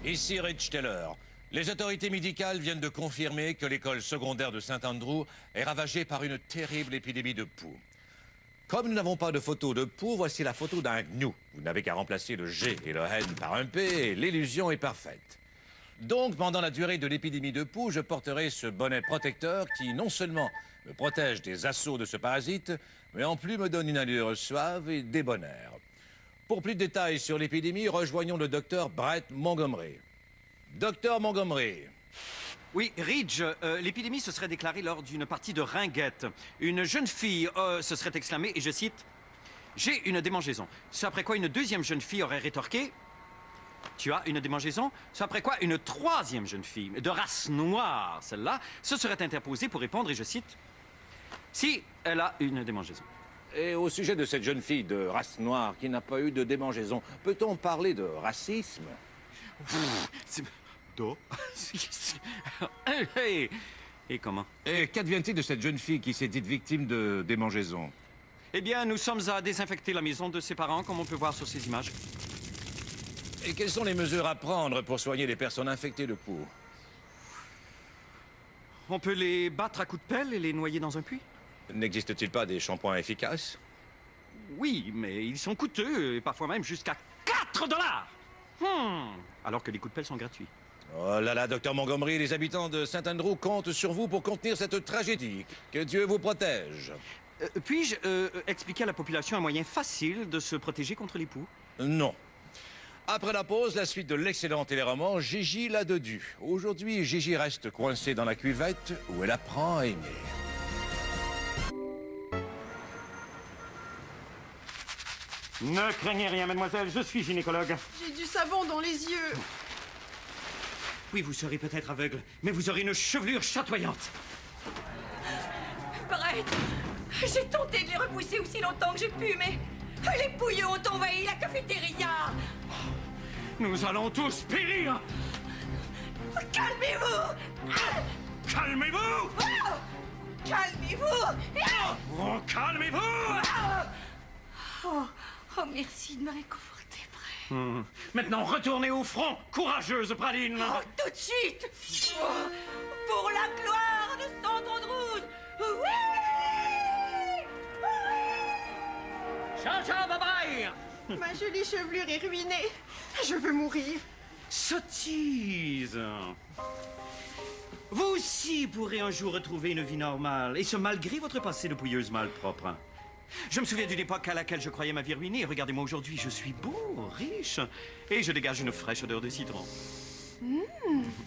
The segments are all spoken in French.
Ici Rich Taylor. Les autorités médicales viennent de confirmer que l'école secondaire de Saint-Andrew est ravagée par une terrible épidémie de poux. Comme nous n'avons pas de photo de poux, voici la photo d'un gnou. Vous n'avez qu'à remplacer le G et le N par un P et l'illusion est parfaite. Donc, pendant la durée de l'épidémie de poux, je porterai ce bonnet protecteur qui non seulement me protège des assauts de ce parasite, mais en plus me donne une allure suave et débonnaire. Pour plus de détails sur l'épidémie, rejoignons le docteur Brett Montgomery. Docteur Montgomery. Oui, Ridge, l'épidémie se serait déclarée lors d'une partie de ringuette. Une jeune fille se serait exclamée, et je cite, « J'ai une démangeaison ». C'est après quoi une deuxième jeune fille aurait rétorqué, « Tu as une démangeaison ». C'est après quoi une troisième jeune fille, de race noire, celle-là, se serait interposée pour répondre, et je cite, « Si, elle a une démangeaison ». Et au sujet de cette jeune fille de race noire qui n'a pas eu de démangeaison, peut-on parler de racisme? Et comment? Et qu'advient-il de cette jeune fille qui s'est dite victime de démangeaison? Eh bien, nous sommes à désinfecter la maison de ses parents, comme on peut voir sur ces images. Et quelles sont les mesures à prendre pour soigner les personnes infectées de poux? On peut les battre à coups de pelle et les noyer dans un puits? N'existe-t-il pas des shampoings efficaces? Oui, mais ils sont coûteux, et parfois même jusqu'à 4 $. Alors que les coups de pelle sont gratuits. Oh là là, docteur Montgomery, les habitants de Saint-Andrew comptent sur vous pour contenir cette tragédie. Que Dieu vous protège. Puis-je expliquer à la population un moyen facile de se protéger contre les poux? Non. Après la pause, la suite de l'excellent téléroman Gigi la Dodue. Aujourd'hui, Gigi reste coincée dans la cuvette où elle apprend à aimer. Ne craignez rien, mademoiselle, je suis gynécologue. J'ai du savon dans les yeux. Oui, vous serez peut-être aveugle, mais vous aurez une chevelure chatoyante. Brett, j'ai tenté de les repousser aussi longtemps que j'ai pu, mais les pouilleux ont envahi la cafétéria. Nous allons tous périr. Calmez-vous. Calmez-vous. Calmez-vous. Oh, calmez-vous. Oh, merci de me réconforter, Brett. Maintenant, retournez au front, courageuse Praline. Oh, tout de suite. Oh, pour la gloire de Saint-Andrew. Oui. Ciao, ciao, bye-bye. Ma jolie chevelure est ruinée. Je veux mourir. Sottise. Vous aussi pourrez un jour retrouver une vie normale, et ce malgré votre passé de pouilleuse malpropre. Je me souviens d'une époque à laquelle je croyais ma vie ruinée, et regardez-moi aujourd'hui, je suis beau, riche, et je dégage une fraîche odeur de citron.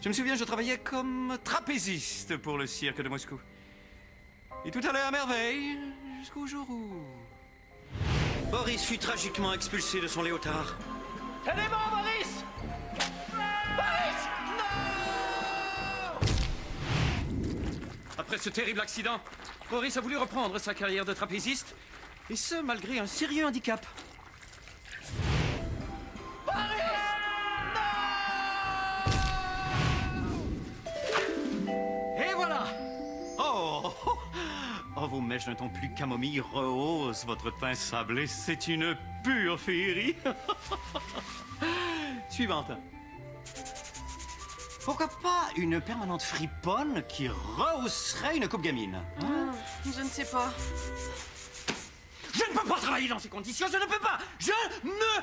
Je me souviens, je travaillais comme trapéziste pour le cirque de Moscou. Et tout allait à merveille, jusqu'au jour où... Boris fut tragiquement expulsé de son léotard. Tenez bon, Boris! Boris! Non! Après ce terrible accident, Boris a voulu reprendre sa carrière de trapéziste, et ce, malgré un sérieux handicap. Boris! Non! Et voilà! Oh, vos mèches d'un ton plus camomille rehaussent votre teint sablé. C'est une pure féerie. Suivante. Pourquoi pas une permanente friponne qui rehausserait une coupe gamine? Je ne sais pas. Je ne peux pas travailler dans ces conditions, je ne peux pas! Je ne